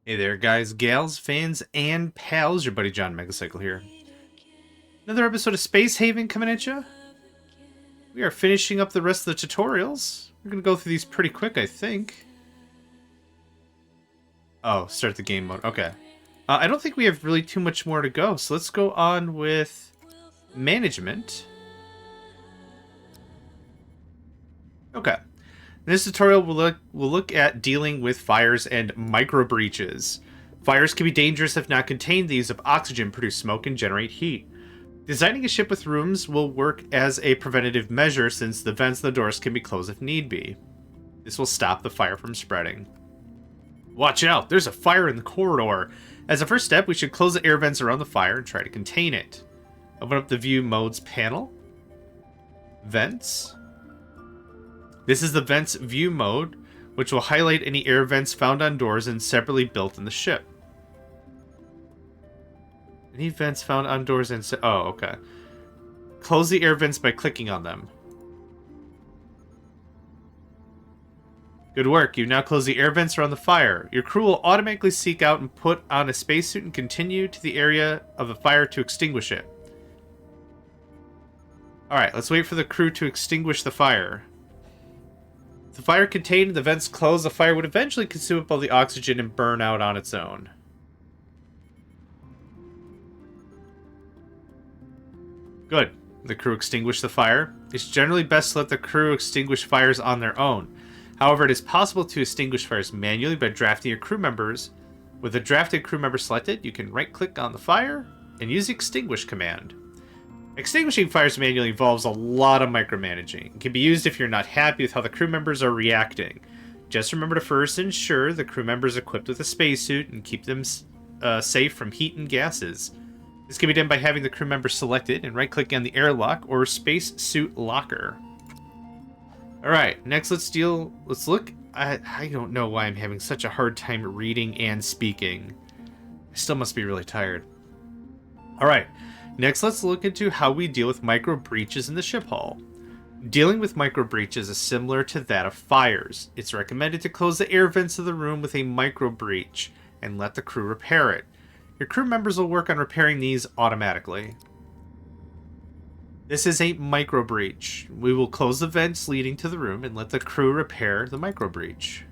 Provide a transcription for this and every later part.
Hey there, guys, gals, fans, and pals. Your buddy JohnMegacycle here. Another episode of Space Haven coming at you. We are finishing up the rest of the tutorials. We're going to go through these pretty quick, I think. Oh, start the game mode. Okay. I don't think we have really too much more to go, so let's go on with management. Okay. In this tutorial, we'll look at dealing with fires and micro breaches. Fires can be dangerous if not contained. They use up oxygen, produce smoke, and generate heat. Designing a ship with rooms will work as a preventative measure since the vents and the doors can be closed if need be. This will stop the fire from spreading. Watch out! There's a fire in the corridor! As a first step, we should close the air vents around the fire and try to contain it. Open up the View Modes panel. Vents. This is the Vents View mode, which will highlight any air vents found on doors and separately built in the ship. Any vents found on doors and... Oh, okay. Close the air vents by clicking on them. Good work. You've now closed the air vents around the fire. Your crew will automatically seek out and put on a spacesuit and continue to the area of the fire to extinguish it. Alright, let's wait for the crew to extinguish the fire. If the fire contained and the vents closed, the fire would eventually consume up all the oxygen and burn out on its own. Good. The crew extinguished the fire. It's generally best to let the crew extinguish fires on their own. However, it is possible to extinguish fires manually by drafting your crew members. With a drafted crew member selected, you can right-click on the fire and use the Extinguish command. Extinguishing fires manually involves a lot of micromanaging. It can be used if you're not happy with how the crew members are reacting. Just remember to first ensure the crew members are equipped with a spacesuit and keep them safe from heat and gases. This can be done by having the crew member selected and right-clicking on the airlock or spacesuit locker. Alright, next let's look. I don't know why I'm having such a hard time reading and speaking. I still must be really tired. Alright, next let's look into how we deal with micro breaches in the ship hull. Dealing with micro breaches is similar to that of fires. It's recommended to close the air vents of the room with a micro breach and let the crew repair it. Your crew members will work on repairing these automatically. This is a micro breach. We will close the vents leading to the room and let the crew repair the micro breach.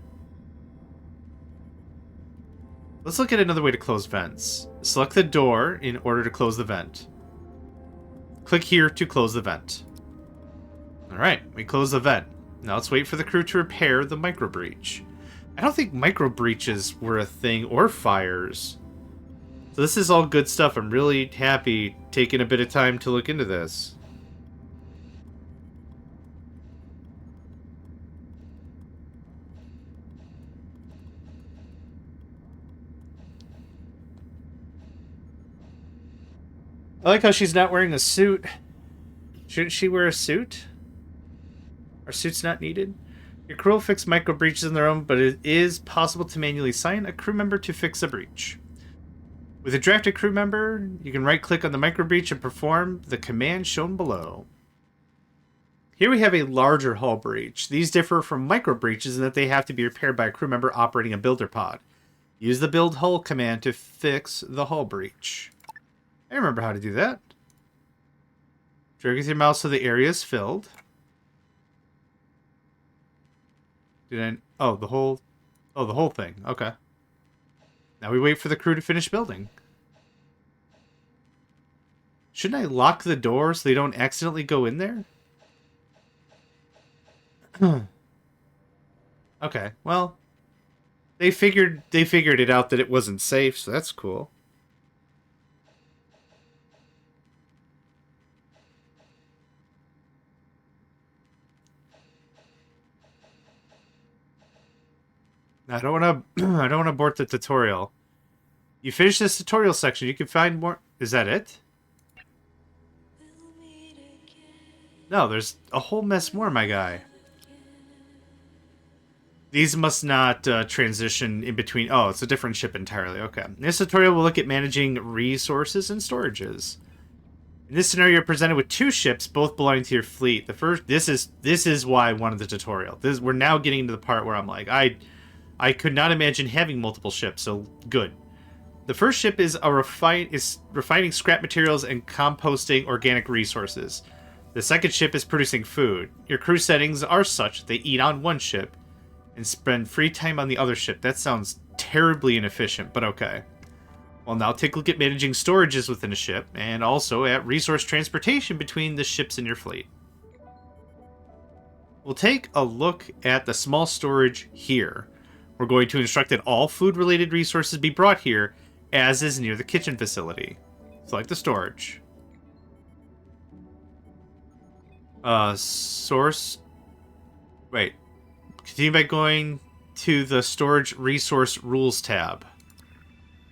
Let's look at another way to close vents. Select the door in order to close the vent. Click here to close the vent. Alright, we close the vent. Now let's wait for the crew to repair the micro breach. I don't think micro breaches were a thing or fires. So this is all good stuff. I'm really happy taking a bit of time to look into this. I like how she's not wearing a suit. Shouldn't she wear a suit? Are suits not needed? Your crew will fix micro breaches on their own, but it is possible to manually assign a crew member to fix a breach. With a drafted crew member, you can right-click on the micro breach and perform the command shown below. Here we have a larger hull breach. These differ from micro breaches in that they have to be repaired by a crew member operating a builder pod. Use the build hull command to fix the hull breach. I remember how to do that. Drag with your mouse so the area is filled. Oh, the whole thing. Okay. Now we wait for the crew to finish building. Shouldn't I lock the door so they don't accidentally go in there? Okay, well, they figured it out that it wasn't safe, so that's cool. I don't want to abort the tutorial. You finish this tutorial section, you can find more. Is that it? No, there's a whole mess more, my guy. These must not transition in between. Oh, it's a different ship entirely. Okay. In this tutorial, we'll look at managing resources and storages. In this scenario, you're presented with two ships, both belonging to your fleet. The first, this is why I wanted the tutorial. We're now getting to the part where I'm like, I could not imagine having multiple ships, so good. The first ship is refining scrap materials and composting organic resources. The second ship is producing food. Your crew settings are such that they eat on one ship and spend free time on the other ship. That sounds terribly inefficient, but okay. Well, now take a look at managing storages within a ship, and also at resource transportation between the ships in your fleet. We'll take a look at the small storage here. We're going to instruct that all food-related resources be brought here, as is near the kitchen facility. Select the storage. Source... Wait. Continue by going to the Storage Resource Rules tab.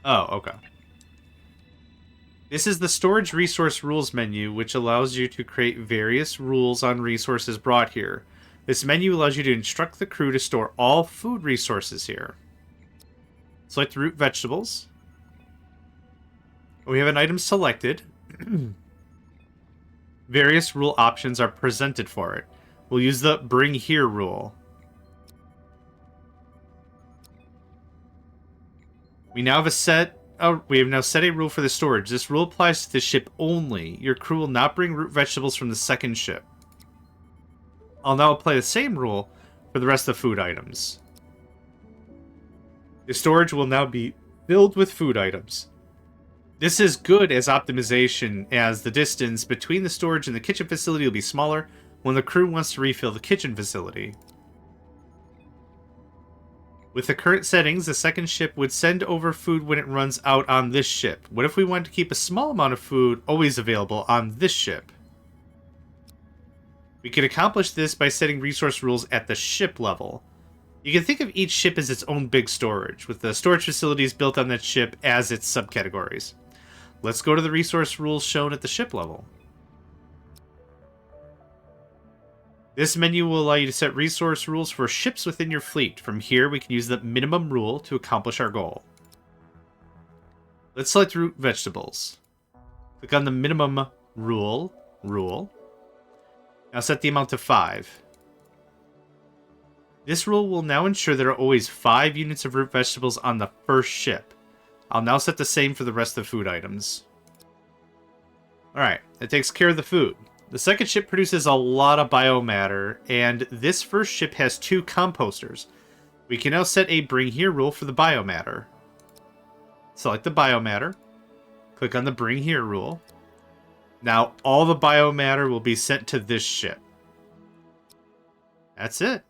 Oh, okay. This is the Storage Resource Rules menu, which allows you to create various rules on resources brought here. This menu allows you to instruct the crew to store all food resources here. Select root vegetables. We have an item selected. Various rule options are presented for it. We'll use the Bring Here rule. We have now set a rule for the storage. This rule applies to the ship only. Your crew will not bring root vegetables from the second ship. I'll now apply the same rule for the rest of the food items. The storage will now be filled with food items. This is good as optimization, as the distance between the storage and the kitchen facility will be smaller when the crew wants to refill the kitchen facility. With the current settings, the second ship would send over food when it runs out on this ship. What if we wanted to keep a small amount of food always available on this ship? We can accomplish this by setting resource rules at the ship level. You can think of each ship as its own big storage, with the storage facilities built on that ship as its subcategories. Let's go to the resource rules shown at the ship level. This menu will allow you to set resource rules for ships within your fleet. From here, we can use the minimum rule to accomplish our goal. Let's select root vegetables. Click on the minimum rule. Now set the amount to 5. This rule will now ensure there are always 5 units of root vegetables on the first ship. I'll now set the same for the rest of the food items. Alright, that takes care of the food. The second ship produces a lot of biomatter, and this first ship has 2 composters. We can now set a Bring Here rule for the biomatter. Select the biomatter. Click on the Bring Here rule. Now all the biomatter will be sent to this ship. That's it.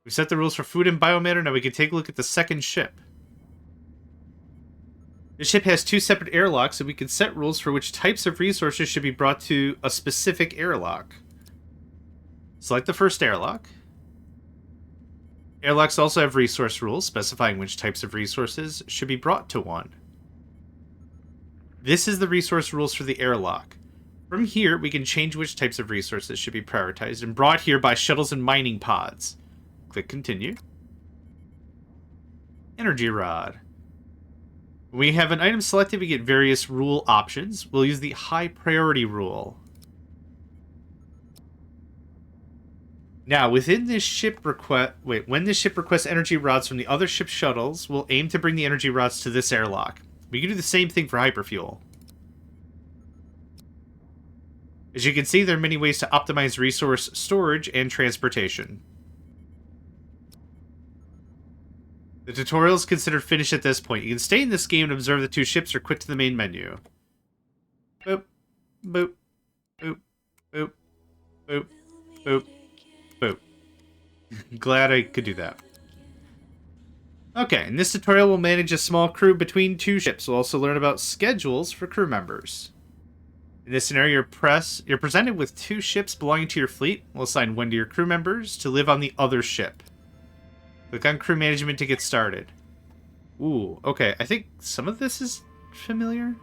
We set the rules for food and biomatter. Now we can take a look at the second ship. The ship has 2 separate airlocks, and we can set rules for which types of resources should be brought to a specific airlock. Select the first airlock. Airlocks also have resource rules, specifying which types of resources should be brought to one. This is the resource rules for the airlock. From here, we can change which types of resources should be prioritized and brought here by shuttles and mining pods. Click Continue. Energy Rod. When we have an item selected, we get various rule options. We'll use the High Priority rule. Now, within this ship when this ship requests energy rods from the other ship's shuttles, we'll aim to bring the energy rods to this airlock. We can do the same thing for hyperfuel. As you can see, there are many ways to optimize resource storage and transportation. The tutorial is considered finished at this point. You can stay in this game and observe the 2 ships or quit to the main menu. Boop, boop, boop, boop, boop, boop, boop. Glad I could do that. Okay, in this tutorial we'll manage a small crew between 2 ships. We'll also learn about schedules for crew members. In this scenario, you're presented with 2 ships belonging to your fleet. We'll assign one to your crew members to live on the other ship. Click on crew management to get started. Ooh, okay, I think some of this is familiar.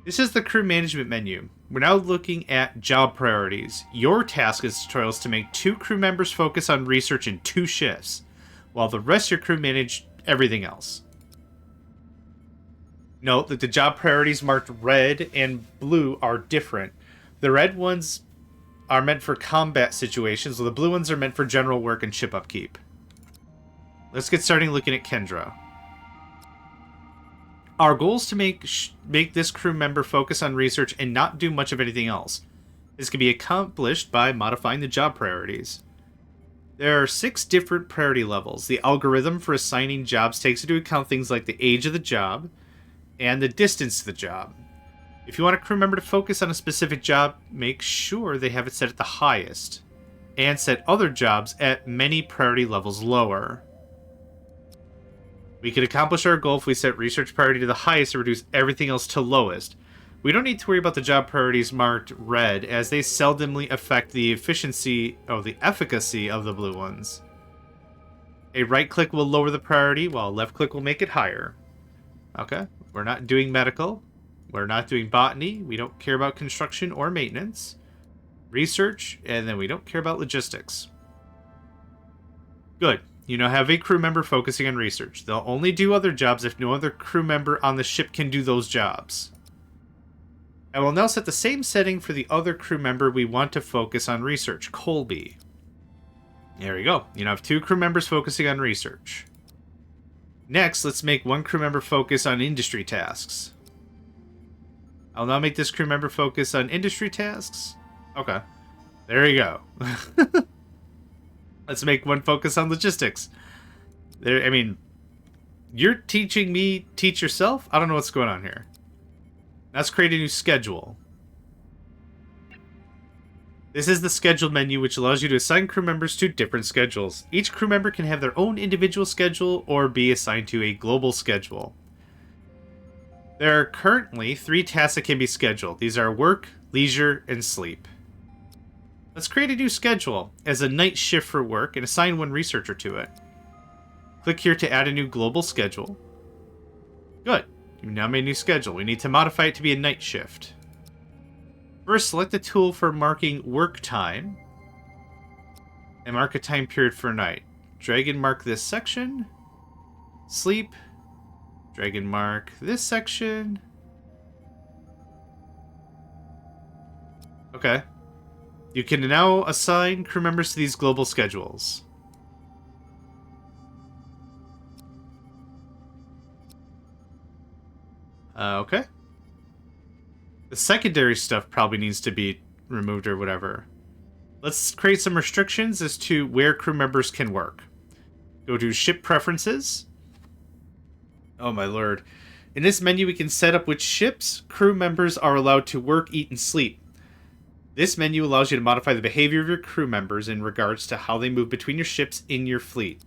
This is the crew management menu. We're now looking at job priorities. Your task in this tutorial is to make 2 crew members focus on research in 2 shifts, while the rest of your crew manage everything else. Note that the job priorities marked red and blue are different. The red ones are meant for combat situations, while the blue ones are meant for general work and ship upkeep. Let's get started looking at Kendra. Our goal is to make this crew member focus on research and not do much of anything else. This can be accomplished by modifying the job priorities. There are 6 different priority levels. The algorithm for assigning jobs takes into account things like the age of the job and the distance to the job. If you want a crew member to focus on a specific job, make sure they have it set at the highest, and set other jobs at many priority levels lower. We can accomplish our goal if we set research priority to the highest and reduce everything else to lowest. We don't need to worry about the job priorities marked red, as they seldomly affect the efficiency or the efficacy of the blue ones. A right click will lower the priority, while a left click will make it higher. Okay, we're not doing medical. We're not doing botany. We don't care about construction or maintenance. Research, and then we don't care about logistics. Good. You now have a crew member focusing on research. They'll only do other jobs if no other crew member on the ship can do those jobs. I will now set the same setting for the other crew member we want to focus on research, Colby. There we go. You now have 2 crew members focusing on research. Next, let's make 1 crew member focus on industry tasks. I'll now make this crew member focus on industry tasks. Okay. There you go. Let's make 1 focus on logistics. I mean, you're teaching me teach yourself? I don't know what's going on here. Let's create a new schedule. This is the schedule menu, which allows you to assign crew members to different schedules. Each crew member can have their own individual schedule or be assigned to a global schedule. There are currently 3 tasks that can be scheduled. These are work, leisure, and sleep. Let's create a new schedule as a night shift for work and assign 1 researcher to it. Click here to add a new global schedule. Good. You now made a new schedule. We need to modify it to be a night shift. First, select the tool for marking work time and mark a time period for night. Drag and mark this section. Sleep. Drag and mark this section. Okay. You can now assign crew members to these global schedules. Okay. The secondary stuff probably needs to be removed or whatever. Let's create some restrictions as to where crew members can work. Go to Ship Preferences. Oh my lord. In this menu, we can set up which ships crew members are allowed to work, eat, and sleep. This menu allows you to modify the behavior of your crew members in regards to how they move between your ships in your fleet.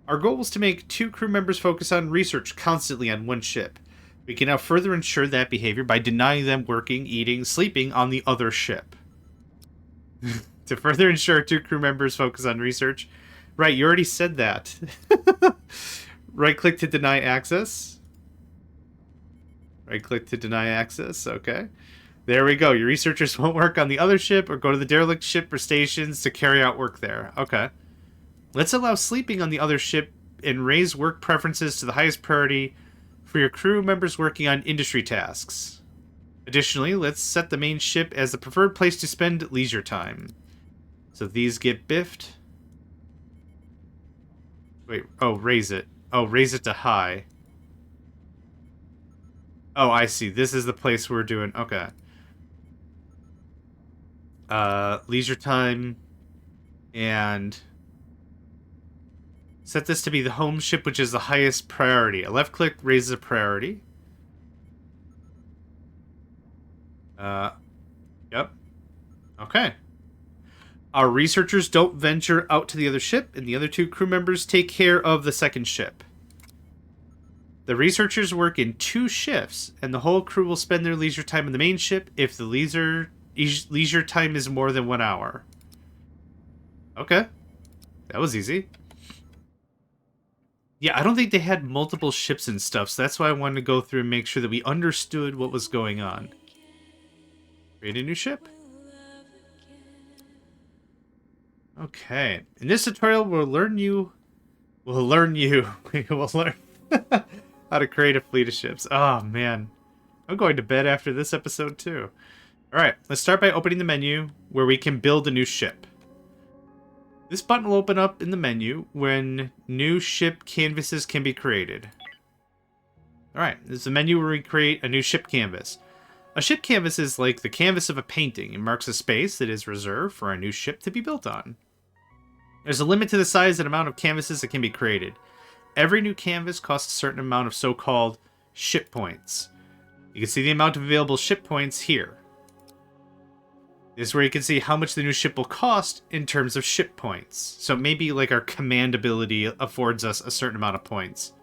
Our goal was to make 2 crew members focus on research constantly on 1 ship. We can now further ensure that behavior by denying them working, eating, sleeping on the other ship. To further ensure 2 crew members focus on research. Right, you already said that. Right-click to deny access. Right-click to deny access, okay. There we go. Your researchers won't work on the other ship or go to the derelict ship or stations to carry out work there. Okay. Let's allow sleeping on the other ship and raise work preferences to the highest priority for your crew members working on industry tasks. Additionally, let's set the main ship as the preferred place to spend leisure time. So these get biffed. Wait, oh, raise it. Oh, raise it to high. Oh, I see. This is the place we're doing. Okay. Leisure time. And set this to be the home ship, which is the highest priority. A left click raises a priority. Yep. Okay. Our researchers don't venture out to the other ship, and the other 2 crew members take care of the second ship. The researchers work in 2 shifts, and the whole crew will spend their leisure time in the main ship if the leisure time is more than 1 hour. Okay. That was easy. Yeah, I don't think they had multiple ships and stuff, so that's why I wanted to go through and make sure that we understood what was going on. Create a new ship. Okay. In this tutorial, we will learn how to create a fleet of ships. Oh, man. I'm going to bed after this episode, too. Alright, let's start by opening the menu where we can build a new ship. This button will open up in the menu when new ship canvases can be created. Alright, this is the menu where we create a new ship canvas. A ship canvas is like the canvas of a painting. It marks a space that is reserved for a new ship to be built on. There's a limit to the size and amount of canvases that can be created. Every new canvas costs a certain amount of so-called ship points. You can see the amount of available ship points here. This is where you can see how much the new ship will cost in terms of ship points. So maybe like our command ability affords us a certain amount of points.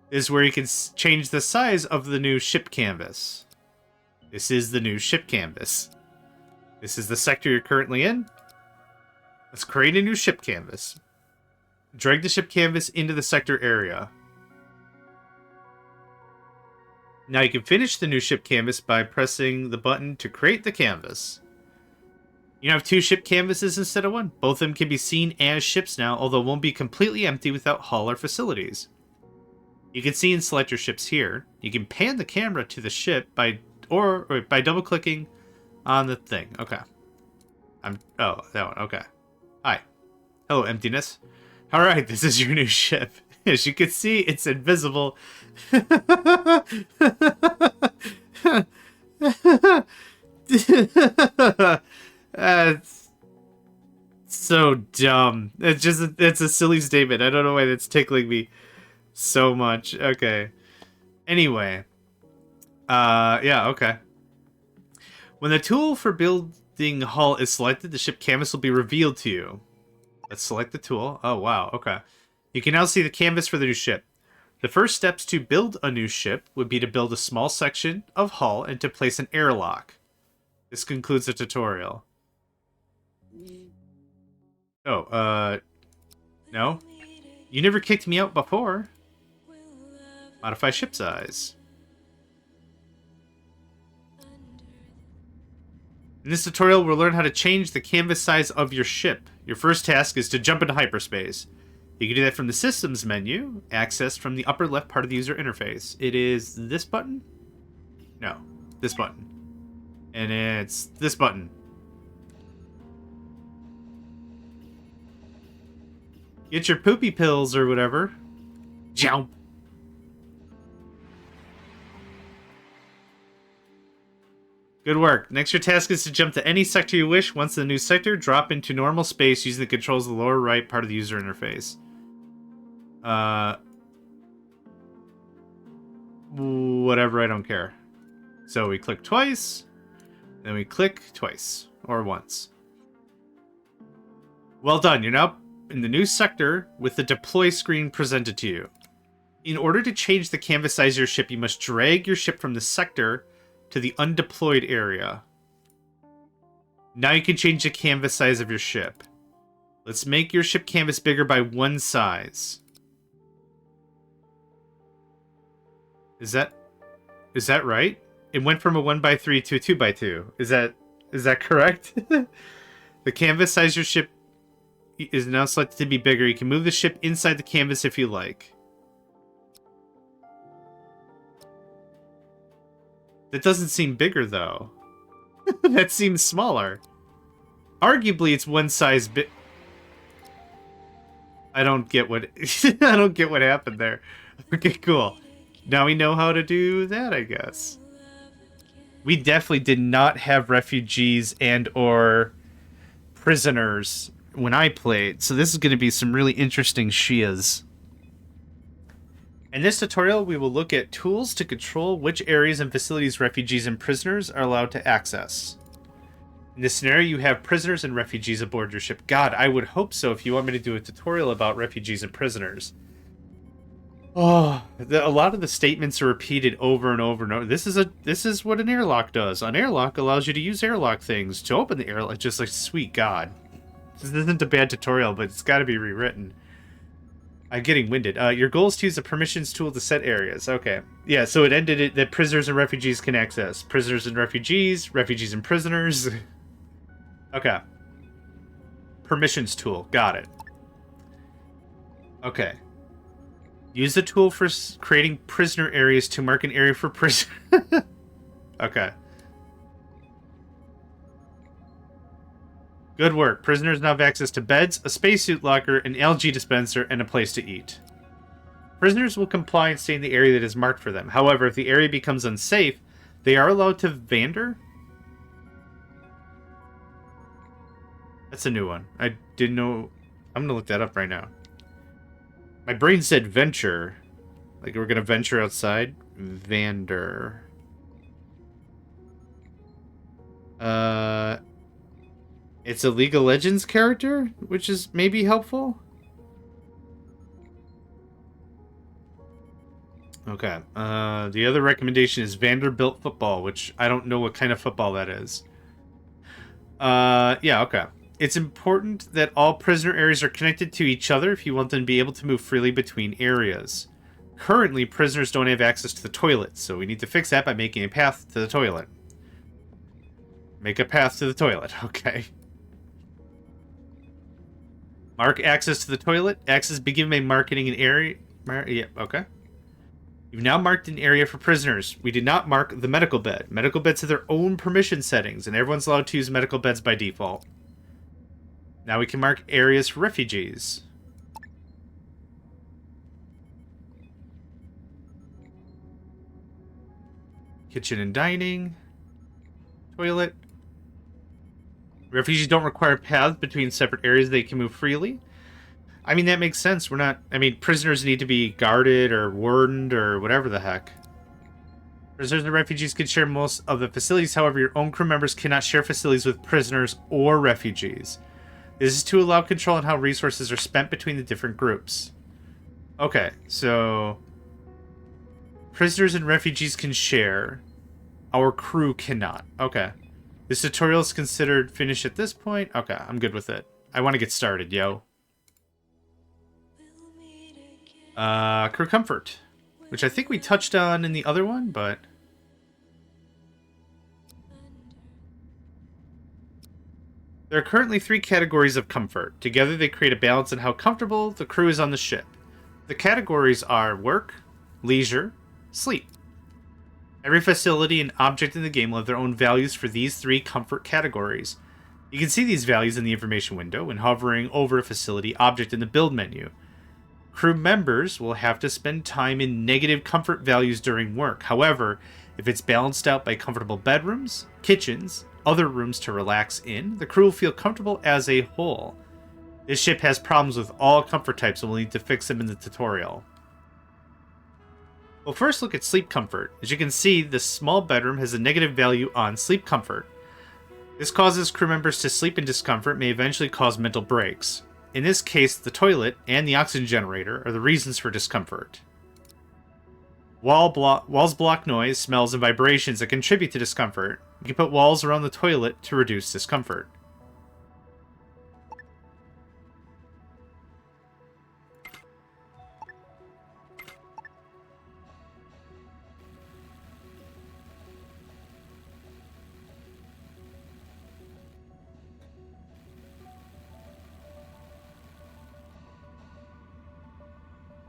This is where you can change the size of the new ship canvas. This is the new ship canvas. This is the sector you're currently in. Let's create a new ship canvas. Drag the ship canvas into the sector area. Now you can finish the new ship canvas by pressing the button to create the canvas. You have 2 ship canvases instead of 1. Both of them can be seen as ships now, although won't be completely empty without hull or facilities. You can see and select your ships here. You can pan the camera to the ship by double-clicking on the thing. Okay. Oh, that one. Okay. Hi. Hello, emptiness. All right, this is your new ship. As you can see, it's invisible. That's so dumb. It's a silly statement. I don't know why that's tickling me so much. Okay. Anyway. Yeah, okay. When the tool for building hull is selected, the ship canvas will be revealed to you. Let's select the tool. Oh, wow. Okay. You can now see the canvas for the new ship. The first steps to build a new ship would be to build a small section of hull and to place an airlock. This concludes the tutorial. Oh, no? You never kicked me out before. Modify ship size. In this tutorial, we'll learn how to change the canvas size of your ship. Your first task is to jump into hyperspace. You can do that from the Systems menu, accessed from the upper left part of the user interface. It is this button? No, this button. And it's this button. Get your poopy pills or whatever. Jump. Good work. Next, your task is to jump to any sector you wish. Once in the new sector, drop into normal space using the controls of the lower right part of the user interface. Whatever, I don't care. So we click twice, then we click twice, or once. Well done, you're now in the new sector with the deploy screen presented to you. In order to change the canvas size of your ship, you must drag your ship from the sector to the undeployed area. Now you can change the canvas size of your ship. Let's make your ship canvas bigger by 1 size. Is that right? It went from a 1x3 to a 2x2. Is that correct? The canvas size of your ship is now selected to be bigger. You can move the ship inside the canvas if you like. That doesn't seem bigger, though. That seems smaller. Arguably, it's 1 size big. I don't get what I don't get what happened there. Okay, cool. Now we know how to do that, I guess. We definitely did not have refugees and or prisoners when I played, so this is going to be some really interesting shias. In this tutorial, we will look at tools to control which areas and facilities refugees and prisoners are allowed to access. In this scenario, you have prisoners and refugees aboard your ship. God, I would hope so if you want me to do a tutorial about refugees and prisoners. Oh, a lot of the statements are repeated over and over and over. This is what an airlock does. An airlock allows you to use airlock things to open the airlock. Just like, sweet God. This isn't a bad tutorial, but it's got to be rewritten. I'm getting winded. Your goal is to use the permissions tool to set areas. Okay. Yeah, so it ended it that prisoners and refugees can access. Prisoners and refugees, refugees and prisoners. Okay. Permissions tool. Got it. Okay. Use the tool for creating prisoner areas to mark an area for prisoner. Okay. Good work. Prisoners now have access to beds, a spacesuit locker, an LG dispenser, and a place to eat. Prisoners will comply and stay in the area that is marked for them. However, if the area becomes unsafe, they are allowed to wander? That's a new one. I didn't know. I'm going to look that up right now. My brain said venture. Like we're going to venture outside. Vander. It's a League of Legends character, which is maybe helpful. Okay. The other recommendation is Vanderbilt football, which I don't know what kind of football that is. Yeah, okay. It's important that all prisoner areas are connected to each other if you want them to be able to move freely between areas. Currently, prisoners don't have access to the toilet, so we need to fix that by making a path to the toilet. Make a path to the toilet, okay. Mark access to the toilet. Access be given by marking an area. Yeah, okay. You've now marked an area for prisoners. We did not mark the medical bed. Medical beds have their own permission settings, and everyone's allowed to use medical beds by default. Now we can mark areas for refugees. Kitchen and dining. Toilet. Refugees don't require paths between separate areas. They can move freely. I mean, that makes sense. We're not... I mean, prisoners need to be guarded or wardened or whatever the heck. Prisoners and refugees can share most of the facilities. However, your own crew members cannot share facilities with prisoners or refugees. This is to allow control on how resources are spent between the different groups. Okay, so... prisoners and refugees can share. Our crew cannot. Okay. This tutorial is considered finished at this point. Okay, I'm good with it. I want to get started, yo. Crew comfort, which I think we touched on in the other one, but... There are currently 3 categories of comfort. Together they create a balance in how comfortable the crew is on the ship. The categories are work, leisure, sleep. Every facility and object in the game will have their own values for these 3 comfort categories. You can see these values in the information window when hovering over a facility object in the build menu. Crew members will have to spend time in negative comfort values during work. However, if it's balanced out by comfortable bedrooms, kitchens, other rooms to relax in, the crew will feel comfortable as a whole. This ship has problems with all comfort types and we'll need to fix them in the tutorial. We'll first look at sleep comfort. As you can see, this small bedroom has a negative value on sleep comfort. This causes crew members to sleep in discomfort and may eventually cause mental breaks. In this case, the toilet and the oxygen generator are the reasons for discomfort. Walls block noise, smells, and vibrations that contribute to discomfort. You can put walls around the toilet to reduce discomfort.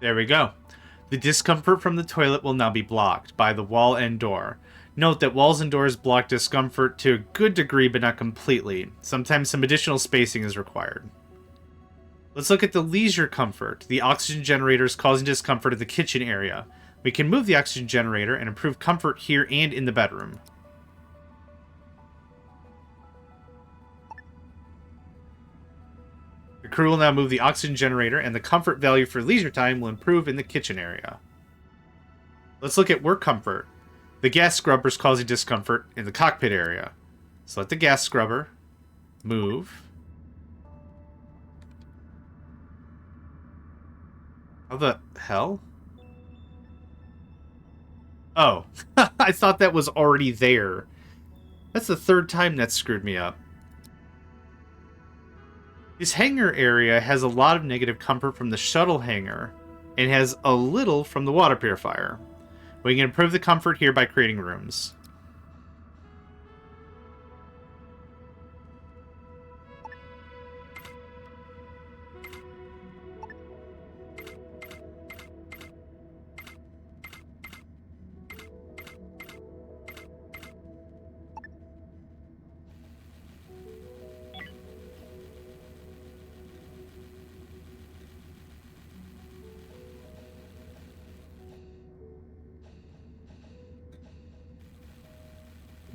There we go. The discomfort from the toilet will now be blocked by the wall and door. Note that walls and doors block discomfort to a good degree, but not completely. Sometimes some additional spacing is required. Let's look at the leisure comfort. The oxygen generator is causing discomfort in the kitchen area. We can move the oxygen generator and improve comfort here and in the bedroom. The crew will now move the oxygen generator, and the comfort value for leisure time will improve in the kitchen area. Let's look at work comfort. The gas scrubber is causing discomfort in the cockpit area. So let the gas scrubber move. How the hell? Oh, I thought that was already there. That's the 3rd time that screwed me up. This hangar area has a lot of negative comfort from the shuttle hangar, and has a little from the water purifier. We can improve the comfort here by creating rooms.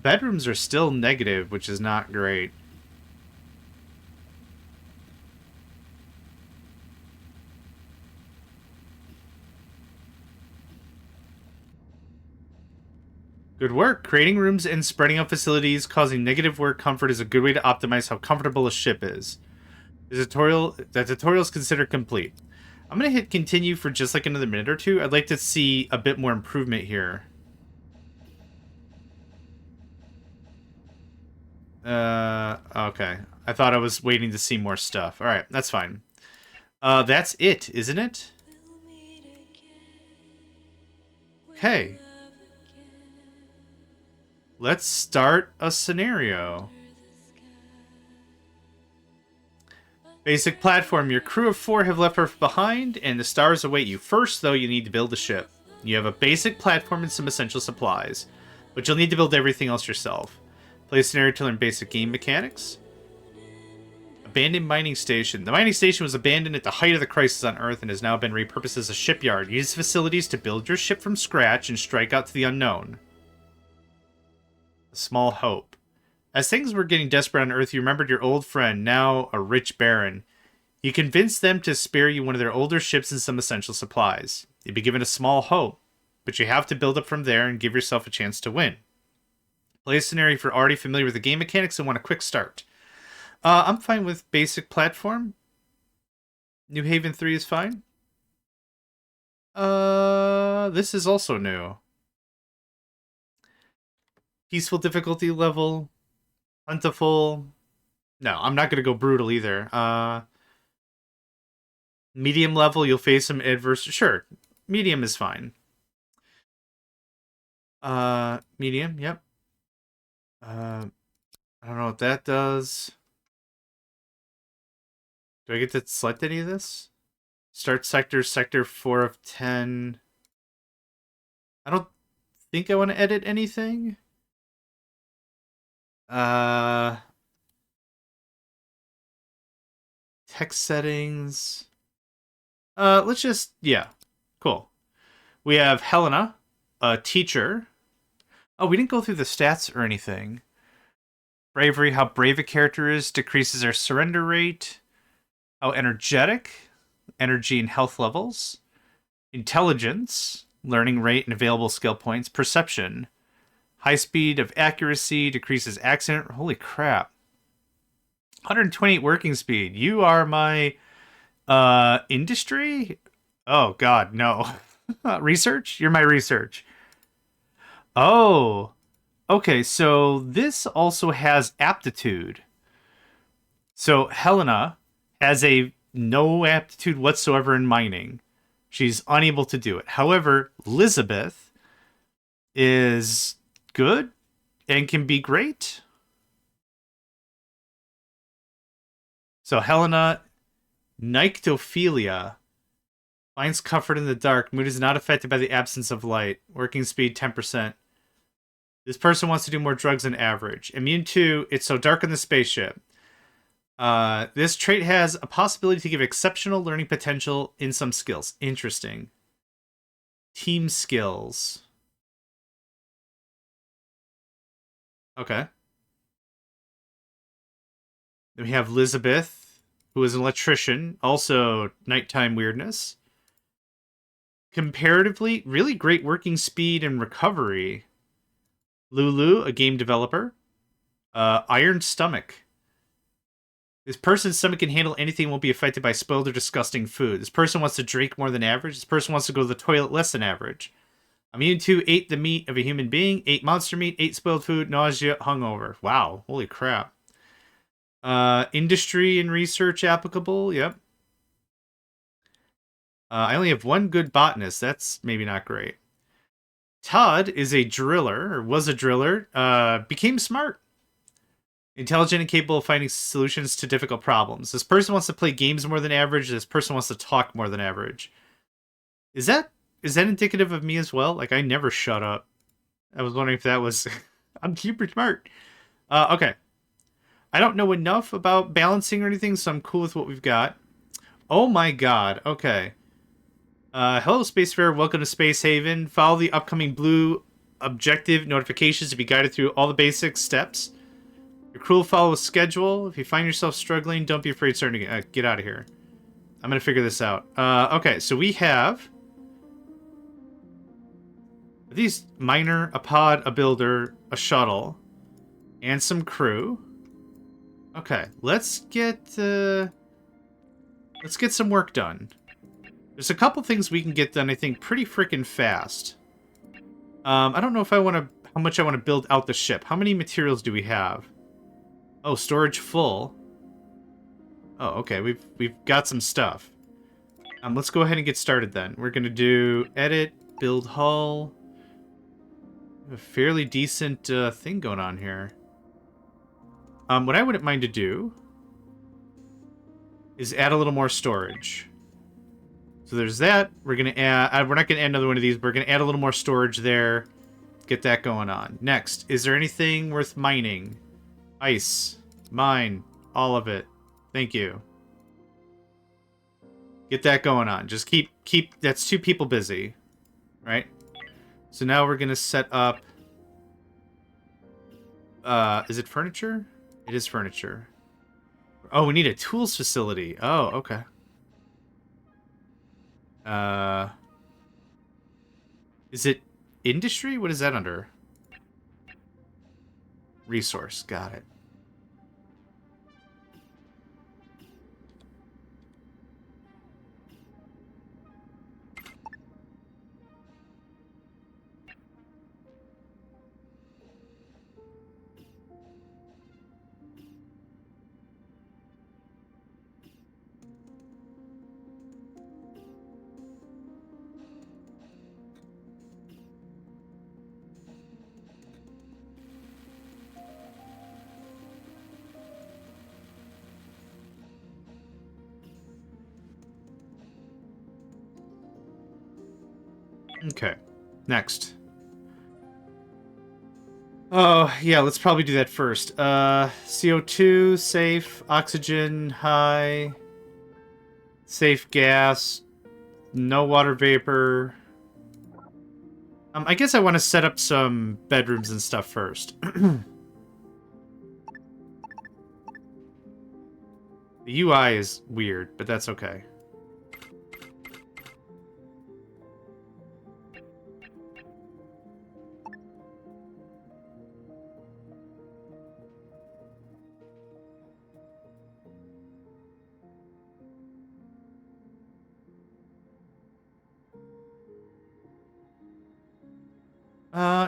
bedrooms are still negative, which is not great. Good work. Creating rooms and spreading out facilities causing negative work comfort is a good way to optimize how comfortable a ship is. The tutorial is considered complete. I'm going to hit continue for just like another minute or two. I'd like to see a bit more improvement here. Okay. I thought I was waiting to see more stuff. Alright, that's fine. That's it, isn't it? Okay. Let's start a scenario. Basic platform. Your crew of 4 have left Earth behind, and the stars await you. First, though, you need to build a ship. You have a basic platform and some essential supplies, but you'll need to build everything else yourself. Play a scenario to learn basic game mechanics. Abandoned mining station. The mining station was abandoned at the height of the crisis on Earth and has now been repurposed as a shipyard. Use facilities to build your ship from scratch and strike out to the unknown. A small hope. As things were getting desperate on Earth, you remembered your old friend, now a rich baron. You convinced them to spare you one of their older ships and some essential supplies. You'd be given a small hope, but you have to build up from there and give yourself a chance to win. Play a scenario if you're already familiar with the game mechanics and want a quick start. I'm fine with basic platform. New Haven 3 is fine. This is also new. Peaceful difficulty level. Plentiful. No, I'm not going to go brutal either. Medium level, you'll face some adverse... Sure, medium is fine. Medium, yep. I don't know what that does. Do I get to select any of this? Start sector, sector 4 of 10. I don't think I want to edit anything. Text settings. Let's just, yeah, cool. We have Helena, a teacher. Oh, we didn't go through the stats or anything. Bravery, how brave a character is, decreases our surrender rate. How energetic, energy and health levels. Intelligence, learning rate and available skill points. Perception, high speed of accuracy, decreases accident. Holy crap. 128 working speed. You are my industry? Oh god, no. Research? You're my research. Oh. Okay, so this also has aptitude. So Helena has no aptitude whatsoever in mining. She's unable to do it. However, Elizabeth is good and can be great. So Helena, Nyctophilia, finds comfort in the dark. Mood is not affected by the absence of light. Working speed 10%. This person wants to do more drugs than average. Immune to it's so dark in the spaceship. This trait has a possibility to give exceptional learning potential in some skills. Interesting. Team skills. Okay. Then we have Elizabeth, who is an electrician, also nighttime weirdness. Comparatively, really great working speed and recovery. Lulu, a game developer. Iron stomach. This person's stomach can handle anything and won't be affected by spoiled or disgusting food. This person wants to drink more than average. This person wants to go to the toilet less than average. Immune to 8 the meat of a human being, 8 monster meat, 8 spoiled food, nausea, hungover. Wow, holy crap. Industry and research applicable, yep. I only have one good botanist. That's maybe not great. Todd is a driller, or was a driller, became smart. Intelligent and capable of finding solutions to difficult problems. This person wants to play games more than average. This person wants to talk more than average. Is that indicative of me as well? Like, I never shut up. I was wondering if that was... I'm super smart. Okay. I don't know enough about balancing or anything, so I'm cool with what we've got. Oh my god. Okay. Hello, Spacefarer. Welcome to Space Haven. Follow the upcoming blue objective notifications to be guided through all the basic steps. Your crew will follow a schedule. If you find yourself struggling, don't be afraid of starting to get out of here. I'm going to figure this out. Okay, so we have these miner, a pod, a builder, a shuttle, and some crew. Okay, let's get some work done. There's a couple things we can get done, I think, pretty freaking fast. I don't know if I want to, how much I want to build out the ship. How many materials do we have? Oh, storage full. Oh, okay, we've got some stuff. Let's go ahead and get started then. We're gonna do edit, build hull. A fairly decent thing going on here. What I wouldn't mind to do is add a little more storage. So there's that. We're gonna add. We're not gonna add another one of these. We're gonna add a little more storage there. Get that going on. Next, is there anything worth mining? Ice, mine, all of it. Thank you. Get that going on. Just keep. That's 2 people busy, right? So now we're gonna set up. Is it furniture? It is furniture. Oh, we need a tools facility. Oh, okay. Is it industry? What is that under? Resource. Got it. Okay. Next. Oh, yeah, let's probably do that first. CO2, safe. Oxygen, high. Safe gas. No water vapor. I guess I want to set up some bedrooms and stuff first. The UI is weird, but that's okay.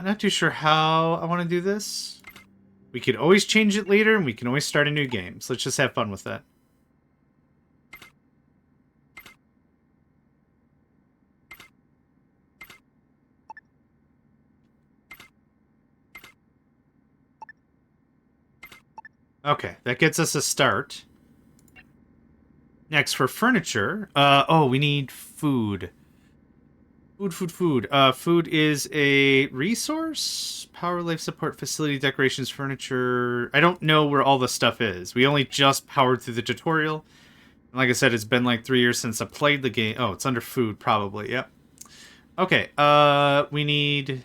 Not too sure how I want to do this. We could always change it later, and we can always start a new game. So let's just have fun with that. Okay, that gets us a start. Next, for furniture. Oh, we need food. Food. Food is a resource? Power, life support, facility, decorations, furniture. I don't know where all the stuff is. We only just powered through the tutorial. And like I said, it's been like 3 years since I played the game. Oh, it's under food, probably. Yep. Okay, we need...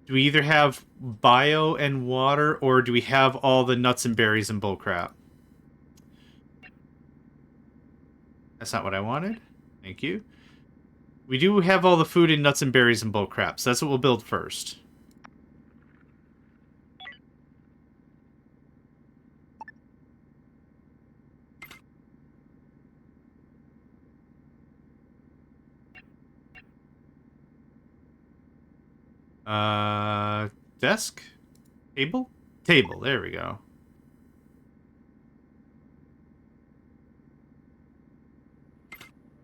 Do we either have bio and water, or do we have all the nuts and berries and bullcrap? That's not what I wanted. Thank you. We do have all the food and nuts and berries and bullcrap, so that's what we'll build first. Desk? Table? Table, there we go.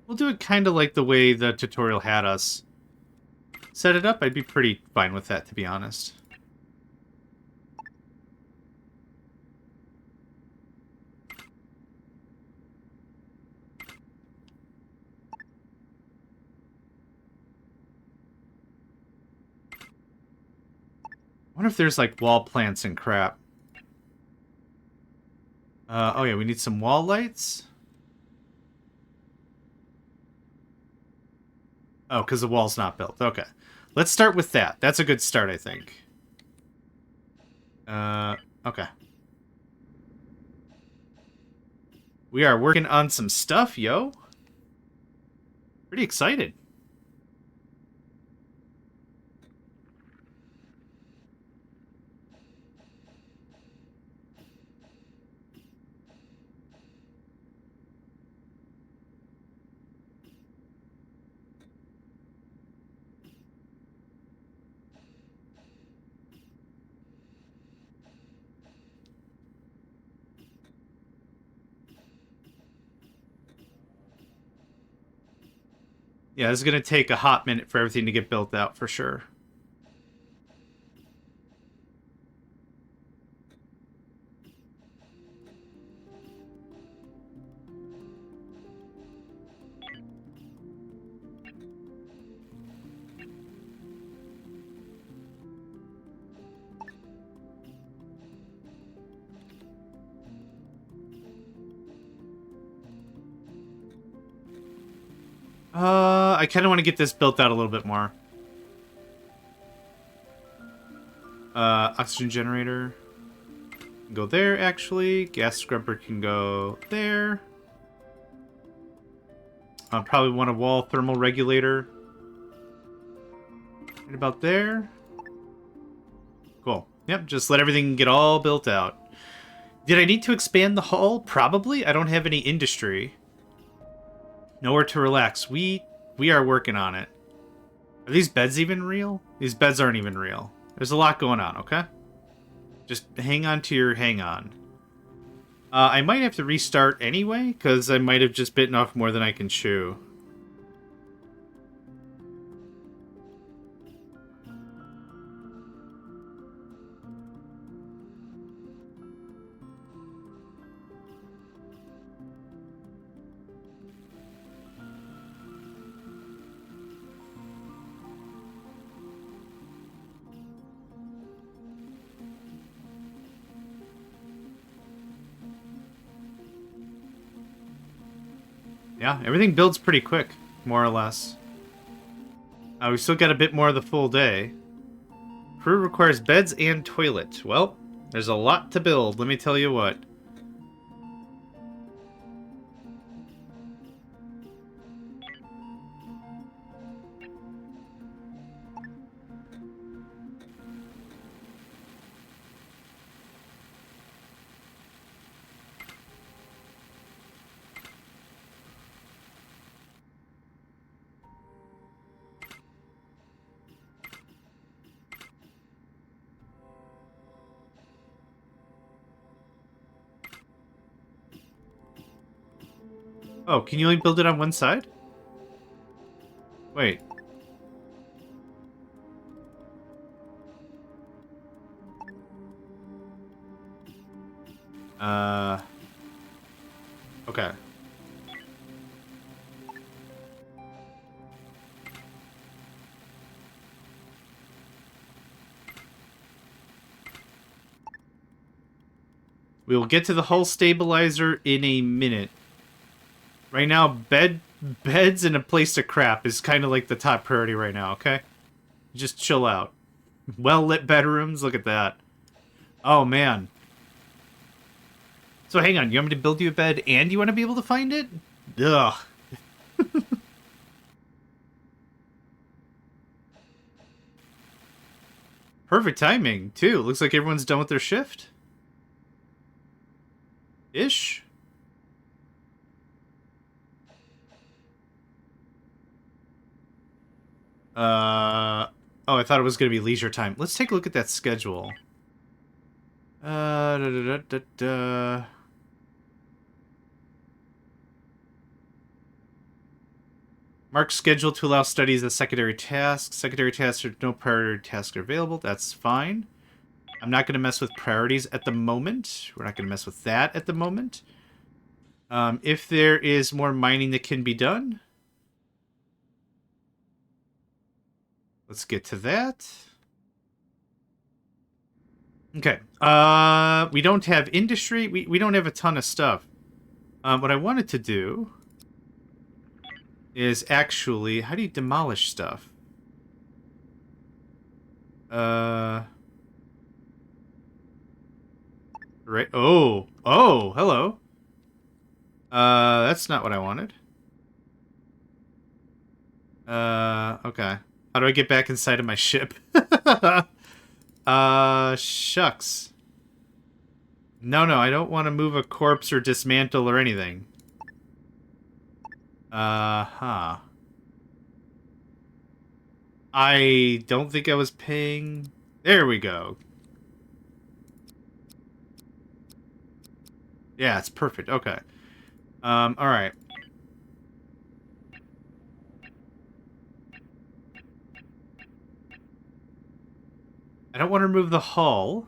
We'll do it kind of like the way the tutorial had us set it up. I'd be pretty fine with that, to be honest. I wonder if there's, like, wall plants and crap. Oh yeah, we need some wall lights. Oh, because the wall's not built. Okay. Let's start with that. That's a good start, I think. Okay. We are working on some stuff, yo. Pretty excited. Yeah, this is going to take a hot minute for everything to get built out, for sure. I kind of want to get this built out a little bit more. Oxygen generator. Go there, actually. Gas scrubber can go there. Probably want a wall thermal regulator. Right about there. Cool. Yep, just let everything get all built out. Did I need to expand the hull? Probably. I don't have any industry. Nowhere to relax. We are working on it. Are these beds even real? These beds aren't even real. There's a lot going on, okay? Just hang on to your hang on. I might have to restart anyway, because I might have just bitten off more than I can chew. Yeah, everything builds pretty quick, more or less. We still got a bit more of the full day. Crew requires beds and toilet. Well, there's a lot to build, let me tell you what. Oh, can you only build it on one side? Wait. Okay. We will get to the hull stabilizer in a minute. Right now, beds and a place to crap is kind of like the top priority right now, okay? Just chill out. Well-lit bedrooms, look at that. Oh, man. So hang on, you want me to build you a bed and you want to be able to find it? Ugh. Perfect timing, too. Looks like everyone's done with their shift. Ish. Oh, I thought it was going to be leisure time. Let's take a look at that schedule. Da, da, da, da, da. Mark schedule to allow studies as secondary tasks. Secondary tasks are no priority tasks are available. That's fine. I'm not going to mess with priorities at the moment. We're not going to mess with that at the moment. If there is more mining that can be done, let's get to that. Okay. We don't have industry. We don't have a ton of stuff. What I wanted to do is actually... How do you demolish stuff? Right. Oh. Oh, hello. That's not what I wanted. Okay. How do I get back inside of my ship? Shucks. No, no, I don't want to move a corpse or dismantle or anything. Huh. I don't think I was paying... There we go. Yeah, it's perfect. Okay. Alright. I don't want to remove the hull.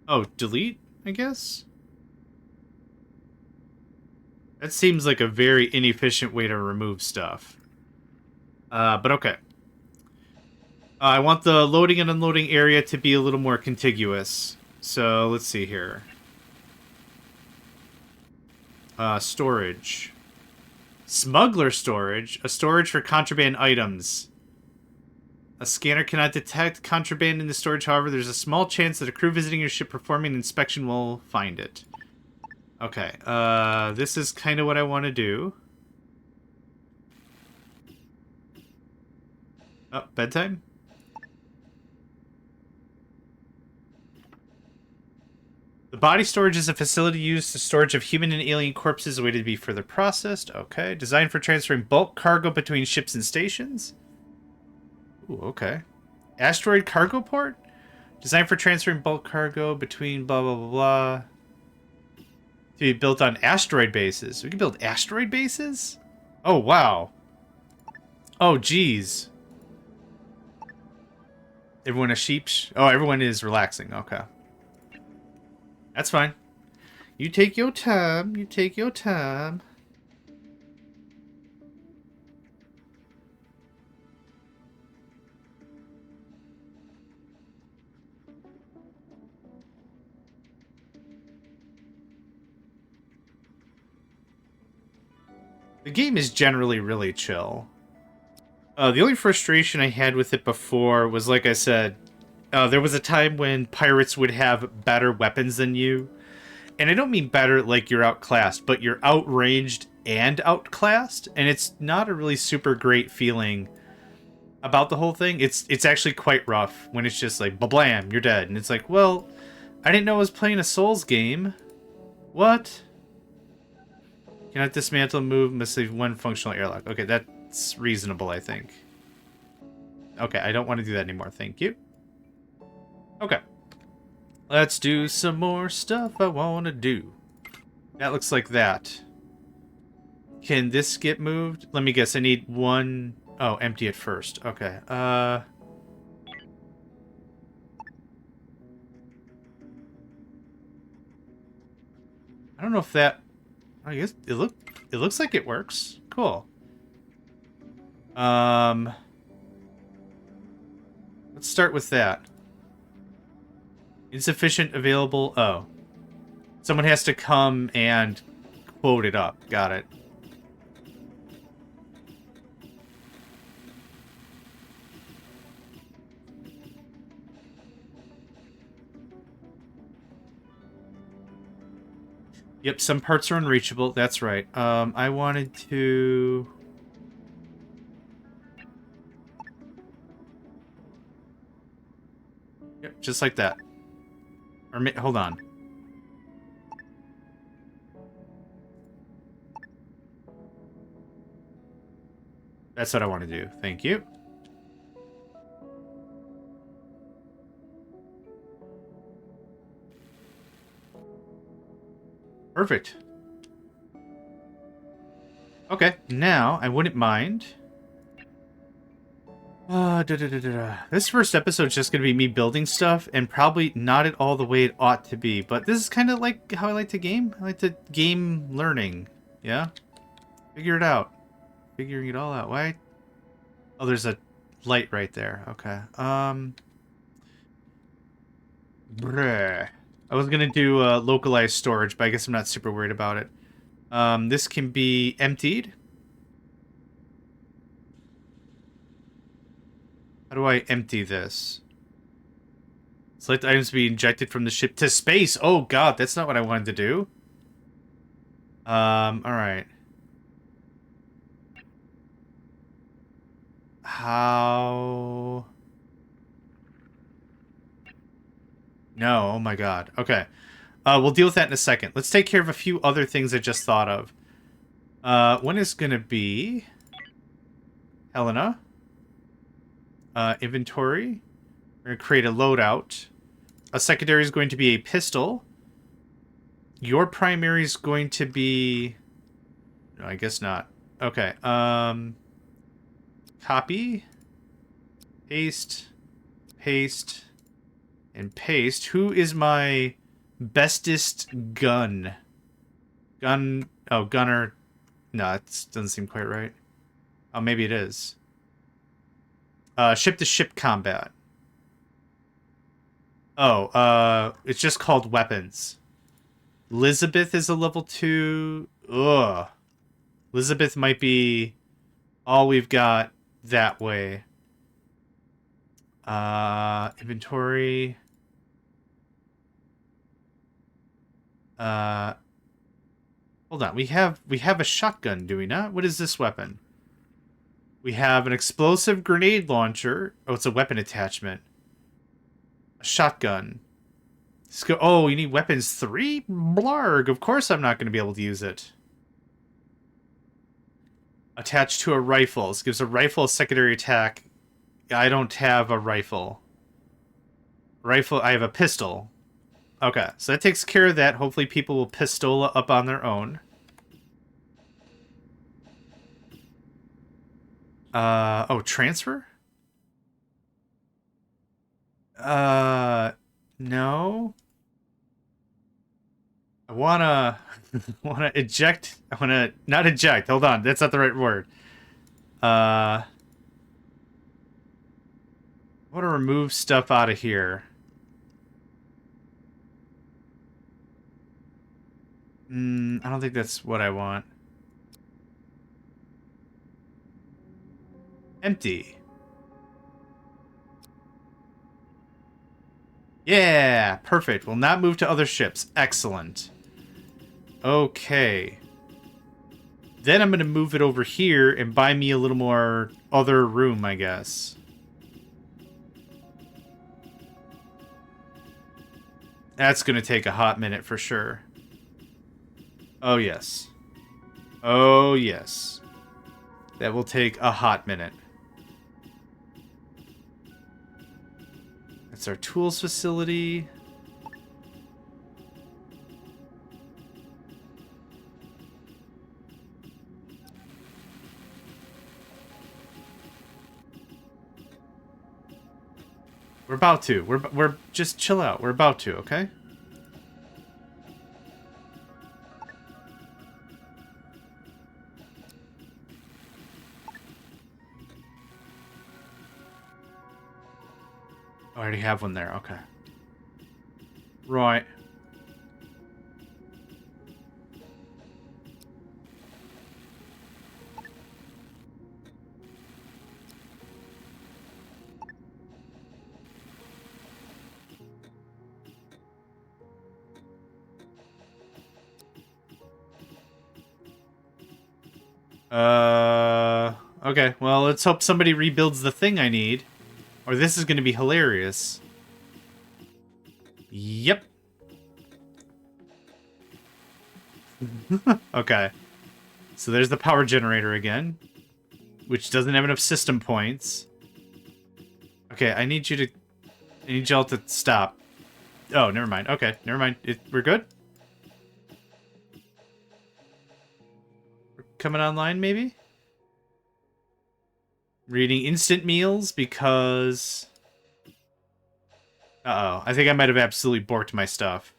Oh, delete, I guess? That seems like a very inefficient way to remove stuff. But okay. I want the loading and unloading area to be a little more contiguous. So, let's see here. Storage. Smuggler storage. A storage for contraband items. A scanner cannot detect contraband in the storage, however, there's a small chance that a crew visiting your ship performing an inspection will find it. Okay, this is kind of what I want to do. Oh, bedtime? The body storage is a facility used for storage of human and alien corpses awaited to be further processed. Okay. Designed for transferring bulk cargo between ships and stations. Ooh, okay. Asteroid cargo port? Designed for transferring bulk cargo between blah, blah, blah, blah. To be built on asteroid bases. We can build asteroid bases? Oh, wow. Oh, geez. Everyone a sheep? Oh, everyone is relaxing. Okay. That's fine. You take your time. You take your time. The game is generally really chill. The only frustration I had with it before was, like I said, there was a time when pirates would have better weapons than you. And I don't mean better like you're outclassed, but you're outranged and outclassed. And it's not a really super great feeling about the whole thing. It's actually quite rough when it's just like, blam, you're dead. And it's like, well, I didn't know I was playing a Souls game. What? Cannot dismantle and move, must leave one functional airlock. Okay, that's reasonable, I think. Okay, I don't want to do that anymore. Thank you. Okay. Let's do some more stuff I want to do. That looks like that. Can this get moved? Let me guess. I need one... Oh, empty it first. Okay. I don't know if that... I guess it looks like it works. Cool. Let's start with that. Insufficient available... Oh. Someone has to come and quote it up. Got it. Yep, some parts are unreachable. That's right. I wanted to... Yep, just like that. Or, hold on. That's what I want to do. Thank you. Perfect. Okay, now I wouldn't mind. This first episode is just going to be me building stuff and probably not at all the way it ought to be. But this is kind of like how I like to game. I like to game learning. Yeah? Figure it out. Figuring it all out. Why? Oh, there's a light right there. Okay. Bruh. I was gonna do localized storage, but I guess I'm not super worried about it. This can be emptied. How do I empty this? Select items to be injected from the ship to space. Oh god, that's not what I wanted to do. Alright. How... No, oh my god. Okay. We'll deal with that in a second. Let's take care of a few other things I just thought of. One is gonna be... Helena. Inventory. We're gonna create a loadout. A secondary is going to be a pistol. Your primary is going to be... No, I guess not. Okay, copy. Paste. Paste. And paste. Who is my bestest gun? Gun... Oh, gunner... No, it doesn't seem quite right. Oh, maybe it is. Ship-to-ship combat. Oh, it's just called weapons. Elizabeth is a level 2. Ugh. Elizabeth might be all we've got that way. Inventory. Hold on. We have a shotgun, do we not? What is this weapon? We have an explosive grenade launcher. Oh, it's a weapon attachment. A shotgun. Let's go. Oh, you need weapons 3? Blarg. Of course I'm not going to be able to use it. Attached to a rifle. This gives a rifle a secondary attack. I don't have a rifle. Rifle. I have a pistol. Okay, so that takes care of that. Hopefully people will pistola up on their own. Oh, transfer? No. I wanna eject. I wanna not eject. Hold on, that's not the right word. I wanna remove stuff out of here. I don't think that's what I want. Empty. Yeah, perfect. We'll not move to other ships. Excellent. Okay. Then I'm going to move it over here and buy me a little more other room, I guess. That's going to take a hot minute for sure. Oh, yes. Oh, yes. That will take a hot minute. That's our tools facility. We're about to. We're just chill out. We're about to, okay? I already have one there. Okay. Right. Okay. Well, let's hope somebody rebuilds the thing I need. Or this is going to be hilarious. Yep. Okay. So there's the power generator again. Which doesn't have enough system points. Okay, I need y'all to stop. Oh, never mind. Okay, never mind. We're good? We're coming online, maybe? Reading instant meals because... Uh-oh. I think I might have absolutely borked my stuff.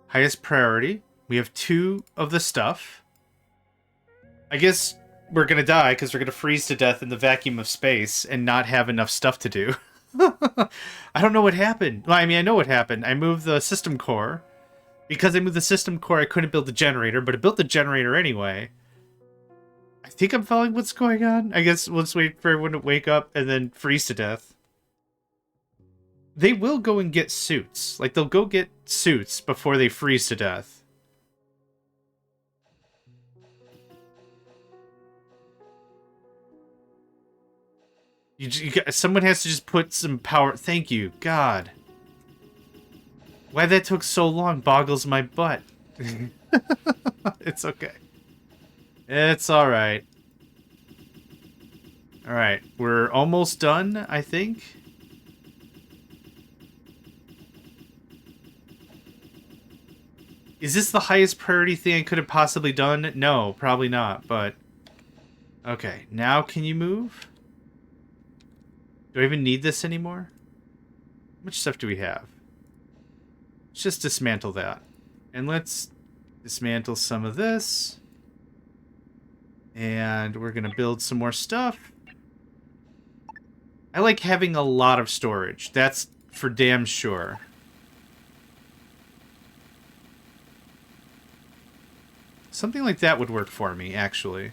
Highest priority. We have 2 of the stuff. I guess we're gonna die because we're gonna freeze to death in the vacuum of space and not have enough stuff to do. I don't know what happened. Well, I mean, I know what happened. I moved the system core. Because I moved the system core, I couldn't build the generator, but I built the generator anyway. I think I'm following what's going on. I guess let's wait for everyone to wake up and then freeze to death. They will go and get suits. Like, they'll go get suits before they freeze to death. Someone has to just put some power... Thank you. God. Why that took so long boggles my butt. It's okay. It's alright. Alright, we're almost done, I think. Is this the highest priority thing I could have possibly done? No, probably not, but... Okay, now can you move? Do I even need this anymore? How much stuff do we have? Let's just dismantle that. And let's dismantle some of this. And we're going to build some more stuff. I like having a lot of storage. That's for damn sure. Something like that would work for me, actually.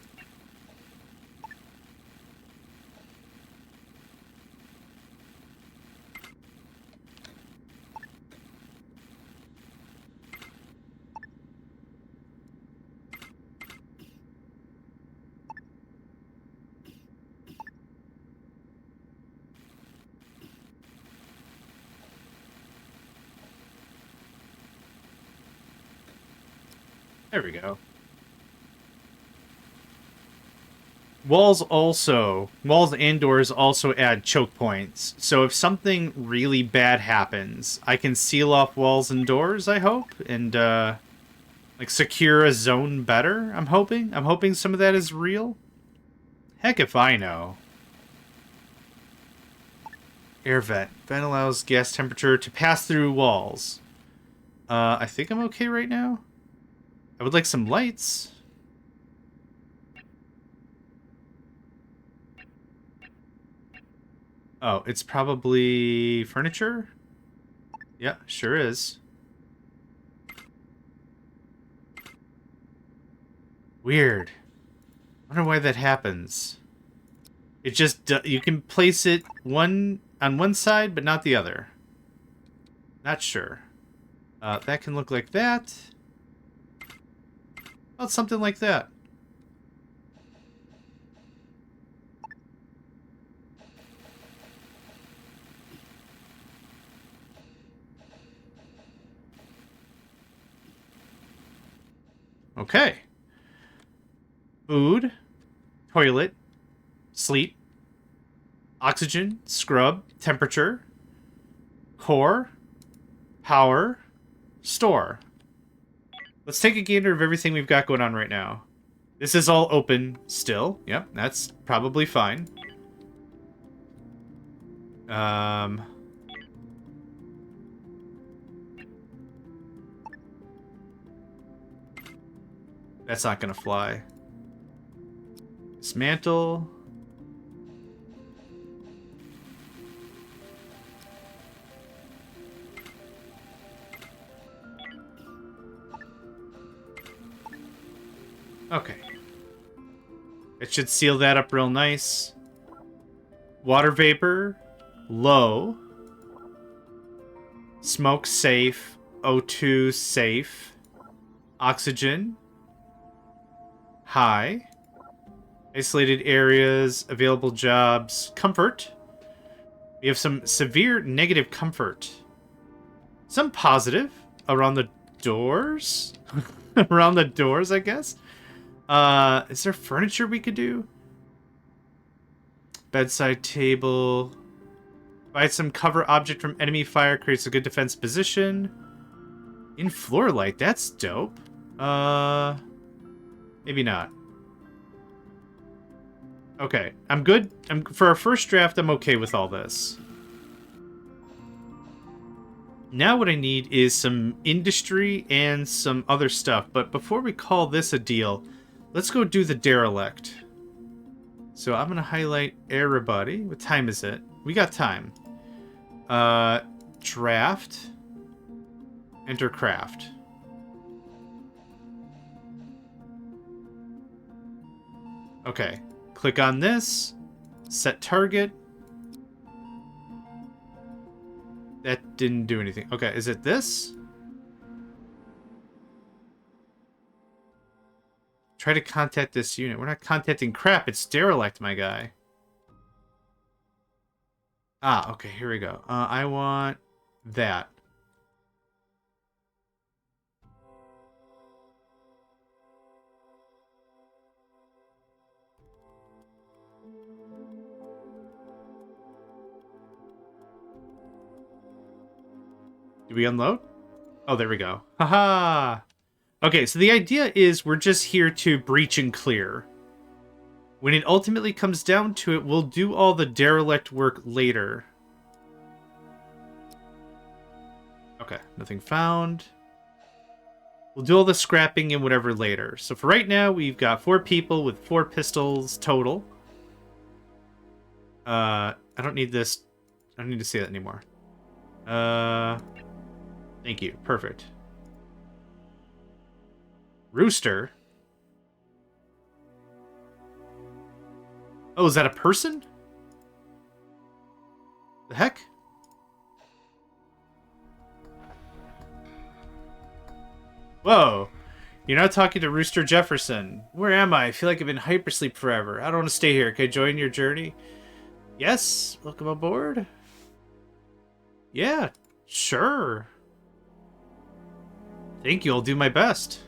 There we go. Walls and doors also add choke points. So if something really bad happens, I can seal off walls and doors, I hope, and like secure a zone better, I'm hoping. I'm hoping some of that is real. Heck if I know. Air vent. Vent allows gas temperature to pass through walls. I think I'm okay right now. I would like some lights. Oh, it's probably furniture? Yeah, sure is. Weird. I wonder why that happens. It just, you can place it on one side, but not the other. Not sure. That can look like that. Well, something like that. Okay. Food, toilet, sleep, oxygen, scrub, temperature, core, power, store. Let's take a gander of everything we've got going on right now. This is all open still. Yep, that's probably fine. That's not gonna fly. Dismantle. Okay. It should seal that up real nice. Water vapor, low. Smoke safe. O2 safe. Oxygen, high. Isolated areas, available jobs, comfort. We have some severe negative comfort. Some positive around the doors. Around the doors, I guess. Is there furniture we could do? Bedside table. Provide some cover object from enemy fire. Creates a good defense position. In floor light. That's dope. Maybe not. Okay. I'm good. For our first draft, I'm okay with all this. Now what I need is some industry and some other stuff. But before we call this a deal, let's go do the derelict. So I'm going to highlight everybody. What time is it? We got time. Draft. Enter craft. Okay. Click on this. Set target. That didn't do anything. Okay, is it this? Try to contact this unit. We're not contacting crap. It's derelict, my guy. Ah, okay, here we go. I want that. Do we unload? Oh, there we go. Haha! Okay, so the idea is we're just here to breach and clear. When it ultimately comes down to it, we'll do all the derelict work later. Okay, nothing found. We'll do all the scrapping and whatever later. So for right now, we've got 4 people with 4 pistols total. I don't need this. I don't need to say that anymore. Thank you. Perfect. Rooster? Oh, is that a person? The heck? Whoa. You're not talking to Rooster Jefferson. Where am I? I feel like I've been hypersleep forever. I don't want to stay here. Can I join your journey? Yes? Welcome aboard? Yeah, sure. Thank you. I'll do my best.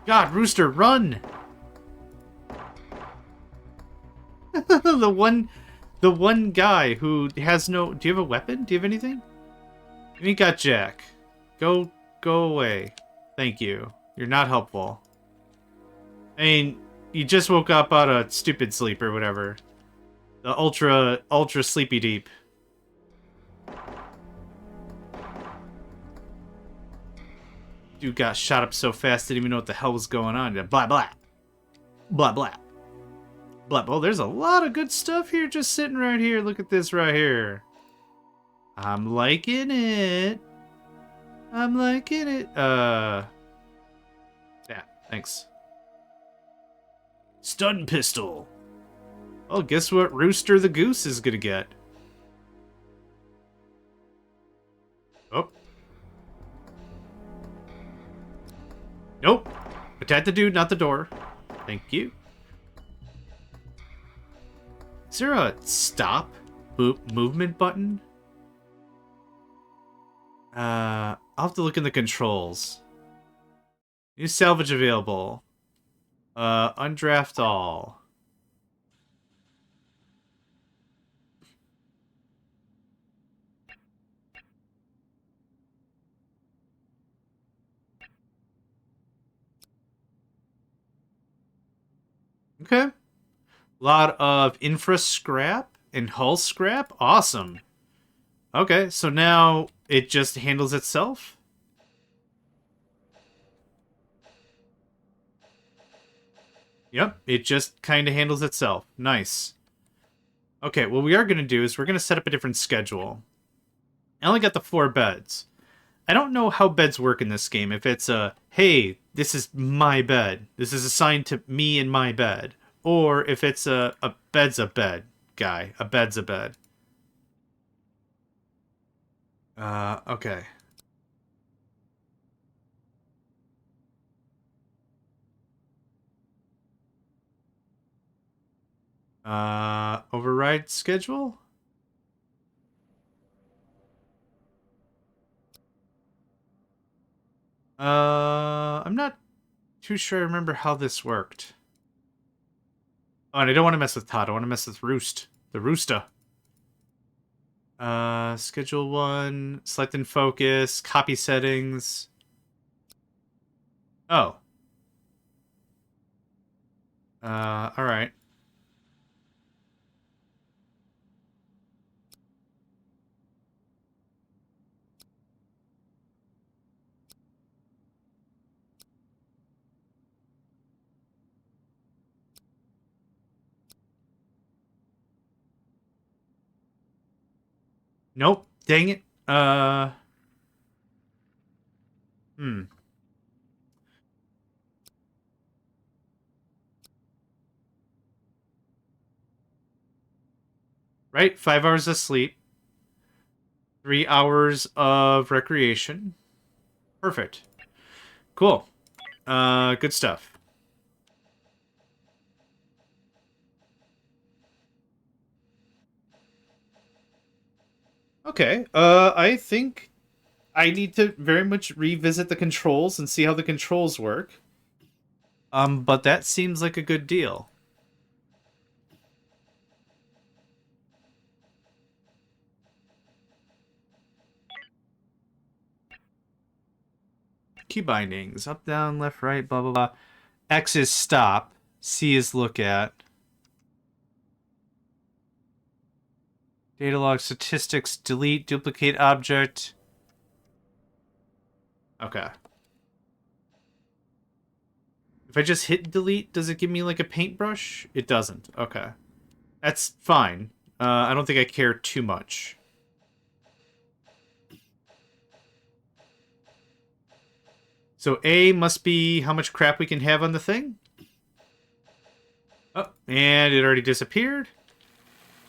God, Rooster, run! The one guy who has no... Do you have a weapon? Do you have anything? You got Jack. Go away. Thank you. You're not helpful. I mean, you just woke up out of stupid sleep or whatever. The ultra sleepy deep. Dude got shot up so fast, didn't even know what the hell was going on. Blah, blah. Blah, blah. Blah. Oh, there's a lot of good stuff here just sitting right here. Look at this right here. I'm liking it. I'm liking it. Yeah, thanks. Stun pistol. Well, guess what Rooster the Goose is gonna get? Oh. Nope. Attack the dude, not the door. Thank you. Is there a stop movement button? I'll have to look in the controls. New salvage available. Undraft all. Okay. A lot of infra scrap and hull scrap. Awesome. Okay, so now it just handles itself? Yep, it just kind of handles itself. Nice. Okay, what we are going to do is we're going to set up a different schedule. I only got the 4 beds. I don't know how beds work in this game. If it's a, hey, this is my bed. This is assigned to me and my bed. Or if it's a bed's a bed guy. A bed's a bed. Okay. Override schedule? I'm not too sure I remember how this worked. Oh, and I don't want to mess with Todd. I want to mess with Roost. The Rooster. Schedule 1, select and focus, copy settings. Oh. Alright. Nope. Dang it. Hmm. Right? 5 hours of sleep. 3 hours of recreation. Perfect. Cool. Good stuff. Okay. I think I need to very much revisit the controls and see how the controls work. But that seems like a good deal. Key bindings. Up, down, left, right, blah, blah, blah. X is stop. C is look at. Data log statistics. Delete, duplicate object. Okay. If I just hit delete, does it give me like a paintbrush? It doesn't. Okay. That's fine. I don't think I care too much. So A must be how much crap we can have on the thing. Oh, and it already disappeared.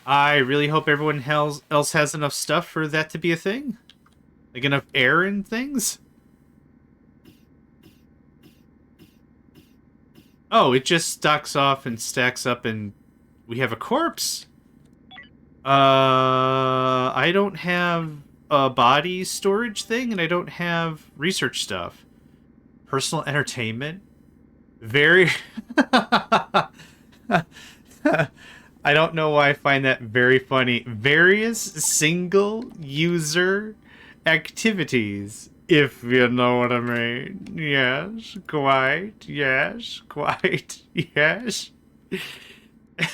I really hope everyone else has enough stuff for that to be a thing. Like enough air and things. Oh, it just stocks off and stacks up and we have a corpse. I don't have a body storage thing and I don't have research stuff. Personal entertainment. Very... I don't know why I find that very funny. Various single-user activities, if you know what I mean. Yes, quite. Yes, quite. Yes.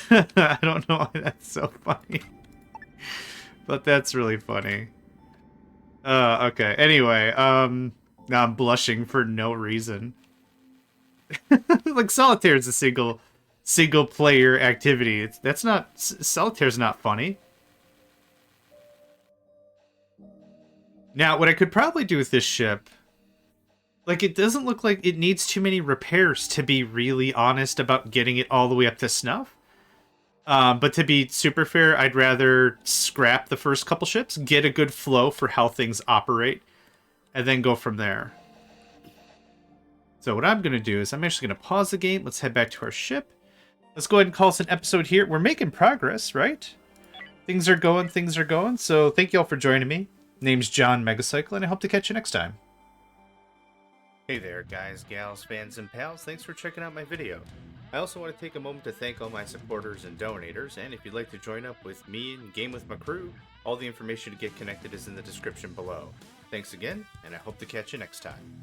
I don't know why that's so funny. But that's really funny. Okay. Anyway, now I'm blushing for no reason. Like solitaire is a single player activity. That's not solitaire's not funny. Now, what I could probably do with this ship, like it doesn't look like it needs too many repairs to be really honest about getting it all the way up to snuff. But to be super fair, I'd rather scrap the first couple ships, get a good flow for how things operate, and then go from there. So what I'm going to do is I'm actually going to pause the game. Let's head back to our ship. Let's go ahead and call this an episode here. We're making progress, right? Things are going, things are going. So thank you all for joining me. Name's JohnMegacycle, and I hope to catch you next time. Hey there, guys, gals, fans, and pals. Thanks for checking out my video. I also want to take a moment to thank all my supporters and donators, and if you'd like to join up with me and game with my crew, all the information to get connected is in the description below. Thanks again, and I hope to catch you next time.